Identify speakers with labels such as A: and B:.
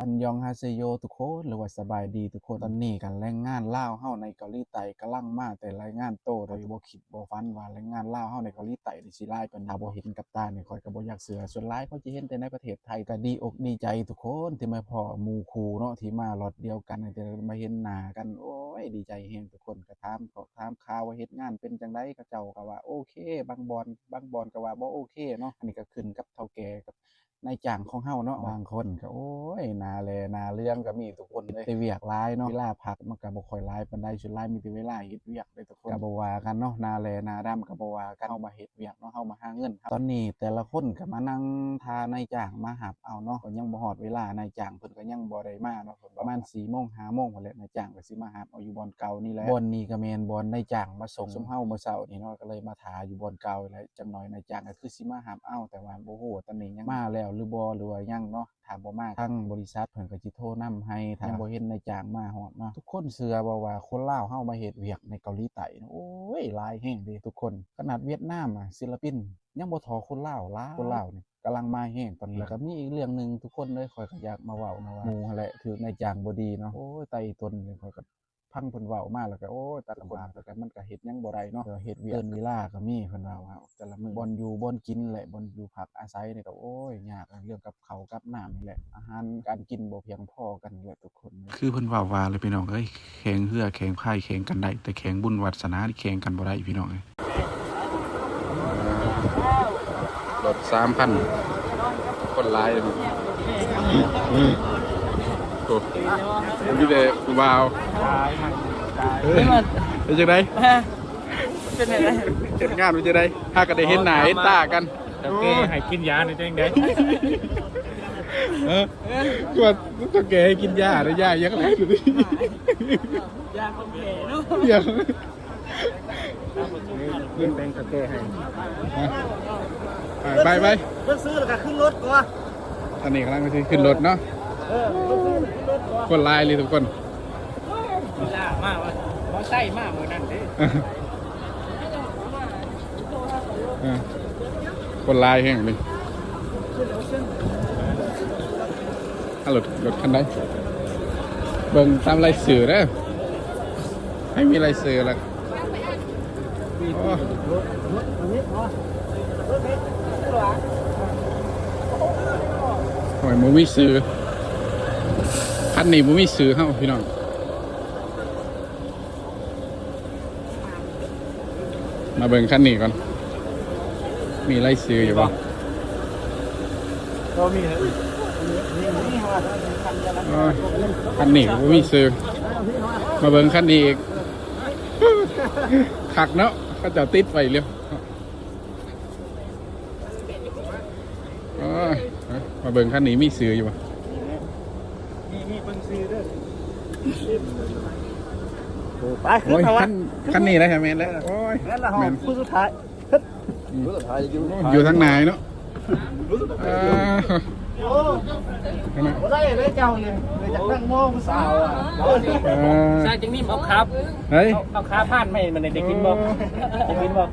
A: อันยองฮาเซโยทุกคนหรือว่าสบายดีทุกคนตอนนี้กันแรงงานลาวเฮาในเกาหลีใต้กำลังมาแต่รายงานโตโดยบ่คิดบ่ฝันว่าแรงงานลาวเฮาในเกาหลีใต้นี่สิหลายปานนี้บ่เห็นกับตานี่ข้อยก็บ่อยากเชื่อส่วนหลายเขาสิเห็นแต่ในประเทศไทยก็ดีอกดีใจทุกคนที่มาพ้อหมู่คู่เนาะที่มารถเดียวกันที่มาเห็นหน้ากันโอ้ยดีใจแฮงทุกคนก็ถามข่าวว่าเฮ็ดงานเป็นจังได๋เขาเจ้าก็ว่าโอเคบางบอนก็ว่าบ่โอเคเนาะอันนี้ก็ขึ้นกับเฒ่าแก่กับนายจ้างของเฮาเนาะบางคนก็โอ้ยหน้าแลหน้าเรื่องก็มีทุกคนเลยแต่เวียกหลายเนาะเวลาพักมันก็บ่ค่อยหลายปานใดส่วนหลายมีแต่เวลาเฮ็ดเวียกเลยทุกคนก็บ่ว่ากันเนาะหน้าแลหน้าดำก็บ่ว่ากันเฮามาเฮ็ดเวียกเนาะเฮามาหาเงินตอนนี้แต่ละคนก็มานั่งท่านายจ้างมารับเอาเนาะก็ยังบ่ฮอดเวลานายจ้างเพิ่นก็ยังบ่ได้มาเนาะประมาณ 4 โมง 5 โมงพุ่นแหละนายจ้างก็สิมารับเอาอยู่บ่อนเก่านี่แหละบ่อนนี้ก็แม่นบ่อนนายจ้างมาส่งซุมเฮามื้อเช้านี่เนาะก็เลยมาท่าอยู่บ่อนเก่านี่แหละจักหน่อยนายจ้างก็คือสิมารับเอาแต่ว่าบ่ฮู้ว่าตอนนี้ยังมาแล้วหรือบ่หรือว่ายังเนาะถ้าบ่มาทางบริษัทเพิ่นก็สิโทรนำให้ถ้ายังบ่เห็นนายจ้างมาฮอดเนาะทุกคนเชื่อบ่ว่าคนลาวเฮามาเฮ็ดเวียกในเกาหลีใต้โอ้ยหลายแฮงเด้ทุกคนขนาดเวียดนามอะศิลปินยังบ่เท่าคนลาวหลายคนลาวนี่กำลังมาแฮงตอนนี้แล้วก็มีอีกเรื่องหนึงทุกคนเลยข้อยก็อยากมาเว้านะว่าหมู่หั่นแหละถูกนายจ้างบ่ดีเนาะโอ้ยไต้ตนนี่ข้อยก็พังเพิ่นเว้ามาแล้วก็โอ้ยตัดลำบากแล้วก็มันก็เฮ็ดหยังบ่ได้เนาะเฮ็ดเวียกเกินเวลาก็มีเพิ่นว่าแต่ละมื้อบ่อนอยู่บ่อนกินแหละบ่อนอยู่พักอาศัยนี่ก็โอ้ยยากเรื่องกับข้าวกับน้ำนี่แหละอาหารการกินบ่เพียงพอกันนี่แหละทุกคนคือเพิ่นเว้าว่าเลยพี่น้องเอ้ยแข่งเรือแข่งพายแข่งกันได้แต่แข่งบุญวาสนานี่แข่งกันบ่ได้พี่น้องเอ้ยรถ 3,000 คนหลายเลยโอ้มีแต่ผู้บ่าวเป็นจังได๋เป็นจังได๋เฮ็ดงานเป็นจังได๋หาก็ได้เห็นหน้าเห็นตากัน
B: โอเคให้กินยาในจังได๋
A: ก็ต้องแกให้กินยาได้ยายังไงอยู่ดิ
B: ยาคนแก่เนาะ
A: ยา
B: ขึ้นแบงค์ตะแกให้
A: ไป
B: เพิ่นซื้อแล้วก็ขึ้นรถก่อน
A: ตอนนี้กำลังจะขึ้นรถเนาะคนลายเลยทุกคน
B: ล่ามากว่าบ่ใส่มากมื้อนั้นเด้
A: คนลายแห้งเลยรถคันใดเบิ่งตามลายสื่อเด้อให้มีลายสื่อละโอ้ยมูมีสื่อคันนี้มูมีสื่อเฮ้าพี่น้องมาเบิ่งคันนี้ก่อนมีลายสื่ออยู่ป่ะ
B: ก็มี
A: คันนี้มูมีสื่อมาเบิ่งคันนี้อีกขักเนาะก็จะติดไปเร็วมาเบิ่งคันนี้มีสื่ออยู่ป่ะ
B: มีเบิ่งซื้อเด้อไป
A: โอ้ยคันนี้นะแฮมแมนแล้วโอ้ย
B: งั้นละห้องผู้สุดท้าย
A: อยู่ทางไหนเนาะ
B: บ่ได้เลยเจ้าเลยจากนั่งมองผู้สาวอ่ะใช่จังนี่เอาครับ
A: เฮ้ย
B: เอาขาผ่านไม่มันได้กินบ่ได้กินบ่